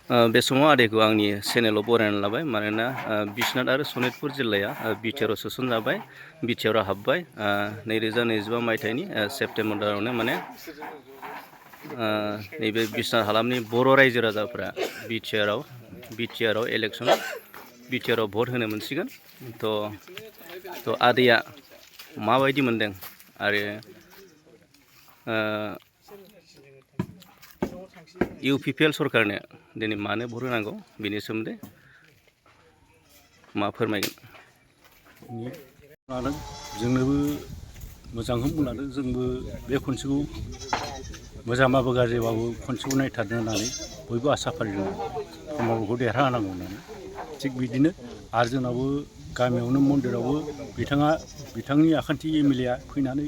बे समाव आदैखौ आंनि चेनेलाव बरायना लाबाय मानोना बिश्वनाथ आरो सनितपुर जिल्लाया बिटिआरआव सोसनजाबाय बिटिआरआव हाबबाय 2025 मायथाइनि सेप्तेम्बर दानावनो माने नैबे बिश्वनाथ हालामनि बर' रायजो राजाफ्रा बिटिआरआव इलेक्सनाव बिटिआरआव भट होनो मोनसिगोन थ' आदैया माबायदि मोनदों आरो इउपिपिएल सरकारनो दिनै मानो भट होनांगौ बेनि सोमोन्दै मा फोरमायगोन? जोंनोबो मोजांखौनो बुंलांदों जोंबो बे खनसेखौ मोजांबाबो गाज्रिबाबो खनसेखौ नायथारनो होननानै बयबो आसा फारिदों प्रमदखौ देरहा होनांगौ होननानै थिग बिदिनो आरो जोंनावबो गामियावनो मन्दिरावबो बिथांनि आखान्थि एमएलएआ फैनानै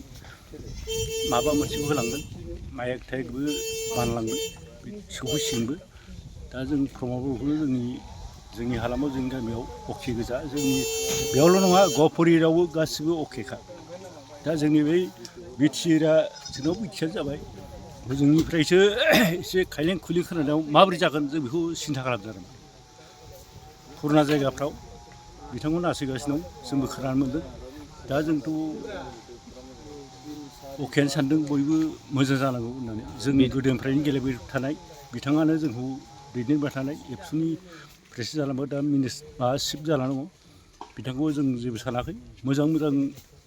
माबा मोनसेबो होलांगोन माइक थाइकबो बानलांगोन सौफैसिगोनबो दा जों प्रमदखौ जोंनि हालामाव जोंनि गामियाव अके गोजा जोंनि बेयावल' नङा गहपुरियावबो गासिबो अकेखा दा जोंनि बै बिटिआरआ जोंनाव बिटिआर जाबाय जोंनिफ्रायसो एसे खायलें खुइलें खोनानायाव माबोरै जागोन जों बेखौ सिन्था खालामदों आरो पुरुना जायगाफ्राव बिथांखौ नासयगासिनो दं जोंबो खोनानो मोनदों दा जोंथ' अकेयानो सानदों बयबो मोजां जानांगौ होननानै जों गोदोनिफ्रायनो गेलेबाय थानाय बिथाङानो जोंखौ दैदेनबाय थानाय एबसुनि प्रेसिडेन्ट जालांबाय दा चिफ जानानै दङ बिथांखौ जों जेबो सानाखै मोजां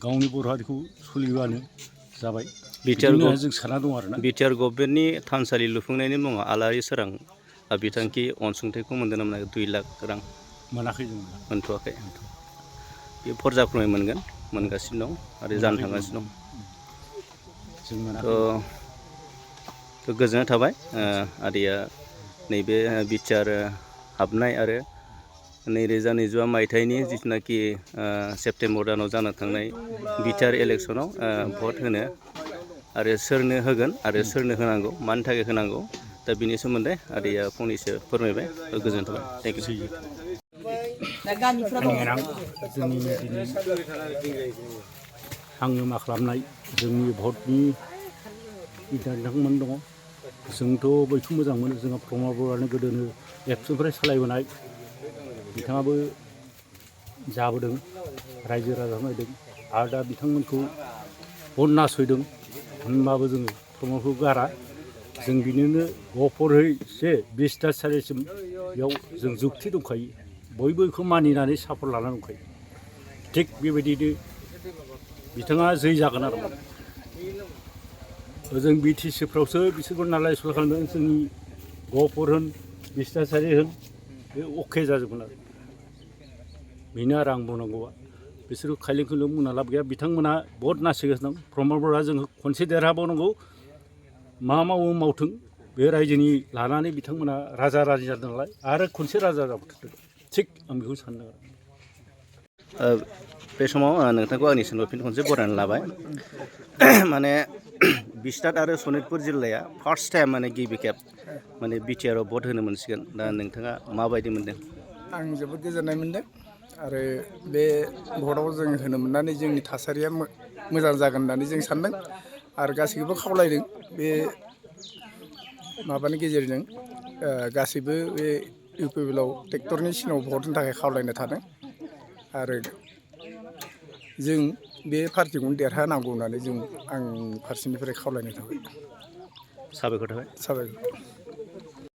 गावनि बर' हारिखौ सोलिबानो जाबाय बिदिनो जों सानना दं आरोना बिटिआर गभर्नमेन्टनि थानसालि लुफुंनायनि मुङाव आलारि सोरां बिथांखि अनसुंथाइखौ मोनदों ना मोनाखै 2 लाख रां मोनाखै जों मोनथ'वाखै बे फरजाफ्रोमै मोनगासिनो दं आरो जानो थांगासिनो दं थ' गोजोननाय थाबाय आदैया नैबे बिटिआर हाबनाय आरो 2025 मायथाइनि जिथुनाखि सेप्तेम्बर दानाव जानो थांनाय बिटिआर इलेक्सनाव भट होनो आरो सोरनो होगोन आरो सोरनो होनांगौ मानि थाखाय होनांगौ दा बिनि सोमोन्दै आदैया फंनैसो फोरमायबाय गोजोननाय थाबाय थेंक इउ जोंनि दिनै आङो मा खालामनाय जोंनि भटनि बिथांमोन दङ जोंथ' बयखौ मोजां मोनो जोंहा प्रमद बर'आनो गोदोनो एबसुनिफ्राय सालायबोनाय बिथाङाबो जाबोदों रायजो राजा नायदों आरो दा बिथांमोनखौ भट नासयदों होनबाबो जोङो प्रमदखौ गारा जों बिनिनो गहपुरै 20टा सारिसिम बेयाव जों जुक्ति दंखायो बयबो बेखौ मानिनानै सापर्ट लानानै दंखायो थिग बेबायदिनो बिथाङा जै जागोन आरो जों बिटिसिफ्रावसो बिसोरखौ नालाय सल खालामदों जोंनि गहपुर होन 20टा सारि होन बे अके जाजोबगोन आरो बेनो आरो आं बुंनांगौआ बिसोरखौ खायलें खुइलें बुंना लाब गैया बिथांमोनहा बहुत नासयगासिनो दं प्रमद बर'आ जों खनसे देरहाबावनांगौ मा मावो मावथों बे रायजोनि लानानै बिथांमोना राजा रानि जादों नालाय आरो खनसे राजा जाबावथों थिग आं बेखौ सानदों आरो बे समाव नोंथांखौ आंनि सोंलु फिन खनसे बरायना लाबाय माने बिश्वनाथ आरो सनितपुर जिल्लाया फार्स्ट टाइम माने गिबि खेब माने बिटिआरआव भट होनो मोनसिगोन दा नोंथाङा माबायदि मोनदों? आं जोबोद गोजोननाय मोनदों आरो बे भटआव जों होनो मोननानै जोंनि थासारिया मोजां जागोन होननानै जों सानदों आरो गासैखौबो खावलायदों बे माबानि गेजेरजों गासैबो बे इउपिपिएलआव ट्रेक्टरनि सिगाङाव भट होनो थाखाय खावलायनो थादों आरो जों बे पार्टिखौनो देरहानांगौ होननानै आं फारसेनिफ्राय खावलायनाय थाबाय साबायखर थाबाय। साबायखर